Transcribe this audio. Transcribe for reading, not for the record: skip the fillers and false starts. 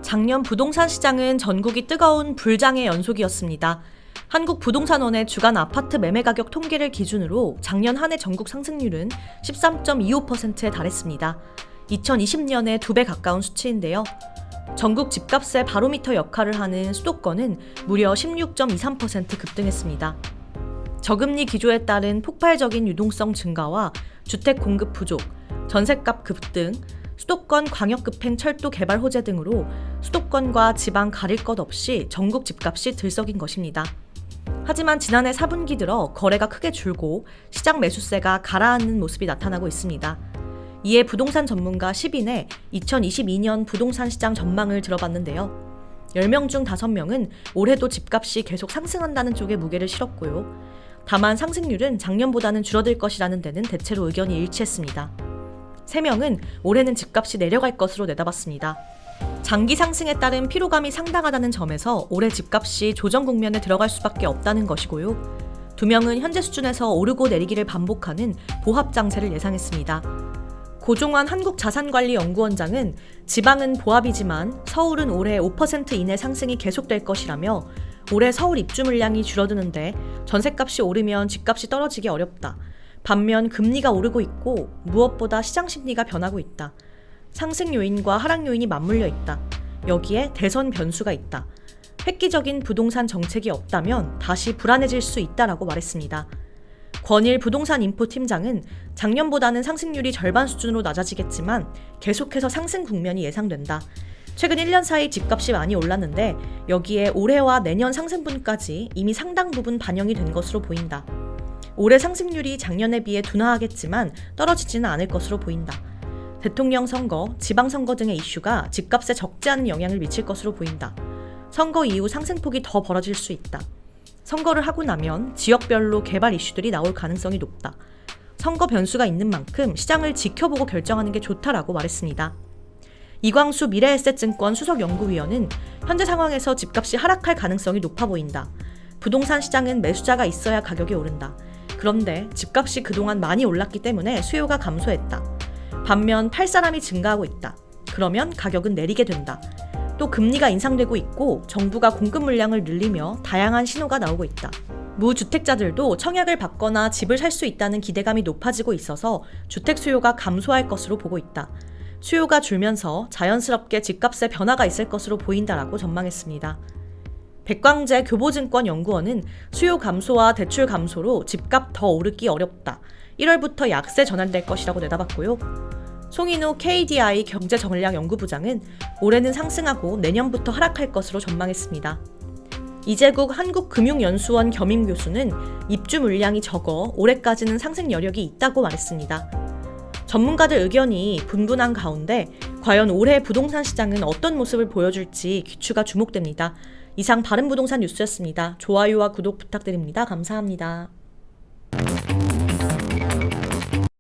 작년 부동산 시장은 전국이 뜨거운 불장의 연속이었습니다. 한국부동산원의 주간 아파트 매매 가격 통계를 기준으로 작년 한 해 전국 상승률은 13.25%에 달했습니다. 2020년에 2배 가까운 수치인데요. 전국 집값의 바로미터 역할을 하는 수도권은 무려 16.23% 급등했습니다. 저금리 기조에 따른 폭발적인 유동성 증가와 주택 공급 부족, 전셋값 급등, 수도권 광역급행 철도 개발 호재 등으로 수도권과 지방 가릴 것 없이 전국 집값이 들썩인 것입니다. 하지만 지난해 4분기 들어 거래가 크게 줄고 시장 매수세가 가라앉는 모습이 나타나고 있습니다. 이에 부동산 전문가 10인의 2022년 부동산 시장 전망을 들어봤는데요. 10명 중 5명은 올해도 집값이 계속 상승한다는 쪽에 무게를 실었고요. 다만 상승률은 작년보다는 줄어들 것이라는 데는 대체로 의견이 일치했습니다. 3명은 올해는 집값이 내려갈 것으로 내다봤습니다. 장기 상승에 따른 피로감이 상당하다는 점에서 올해 집값이 조정 국면에 들어갈 수밖에 없다는 것이고요. 2명은 현재 수준에서 오르고 내리기를 반복하는 보합 장세를 예상했습니다. 고종환 한국자산관리연구원장은 지방은 보합이지만 서울은 올해 5% 이내 상승이 계속될 것이라며 올해 서울 입주 물량이 줄어드는데 전셋값이 오르면 집값이 떨어지기 어렵다. 반면 금리가 오르고 있고 무엇보다 시장 심리가 변하고 있다. 상승 요인과 하락 요인이 맞물려 있다. 여기에 대선 변수가 있다. 획기적인 부동산 정책이 없다면 다시 불안해질 수 있다라고 말했습니다. 권일 부동산 인포 팀장은 작년보다는 상승률이 절반 수준으로 낮아지겠지만 계속해서 상승 국면이 예상된다. 최근 1년 사이 집값이 많이 올랐는데 여기에 올해와 내년 상승분까지 이미 상당 부분 반영이 된 것으로 보인다. 올해 상승률이 작년에 비해 둔화하겠지만 떨어지지는 않을 것으로 보인다. 대통령 선거, 지방선거 등의 이슈가 집값에 적지 않은 영향을 미칠 것으로 보인다. 선거 이후 상승폭이 더 벌어질 수 있다. 선거를 하고 나면 지역별로 개발 이슈들이 나올 가능성이 높다. 선거 변수가 있는 만큼 시장을 지켜보고 결정하는 게 좋다라고 말했습니다. 이광수 미래에셋증권 수석연구위원은 현재 상황에서 집값이 하락할 가능성이 높아 보인다. 부동산 시장은 매수자가 있어야 가격이 오른다. 그런데 집값이 그동안 많이 올랐기 때문에 수요가 감소했다. 반면 팔 사람이 증가하고 있다. 그러면 가격은 내리게 된다. 또 금리가 인상되고 있고 정부가 공급 물량을 늘리며 다양한 신호가 나오고 있다. 무주택자들도 청약을 받거나 집을 살 수 있다는 기대감이 높아지고 있어서 주택 수요가 감소할 것으로 보고 있다. 수요가 줄면서 자연스럽게 집값에 변화가 있을 것으로 보인다라고 전망했습니다. 백광재 교보증권 연구원은 수요 감소와 대출 감소로 집값 더 오르기 어렵다. 1월부터 약세 전환될 것이라고 내다봤고요. 송인우 KDI 경제전략연구부장은 올해는 상승하고 내년부터 하락할 것으로 전망했습니다. 이재국 한국금융연수원 겸임교수는 입주 물량이 적어 올해까지는 상승 여력이 있다고 말했습니다. 전문가들 의견이 분분한 가운데 과연 올해 부동산 시장은 어떤 모습을 보여줄지 귀추가 주목됩니다. 이상 바른부동산 뉴스였습니다. 좋아요와 구독 부탁드립니다. 감사합니다.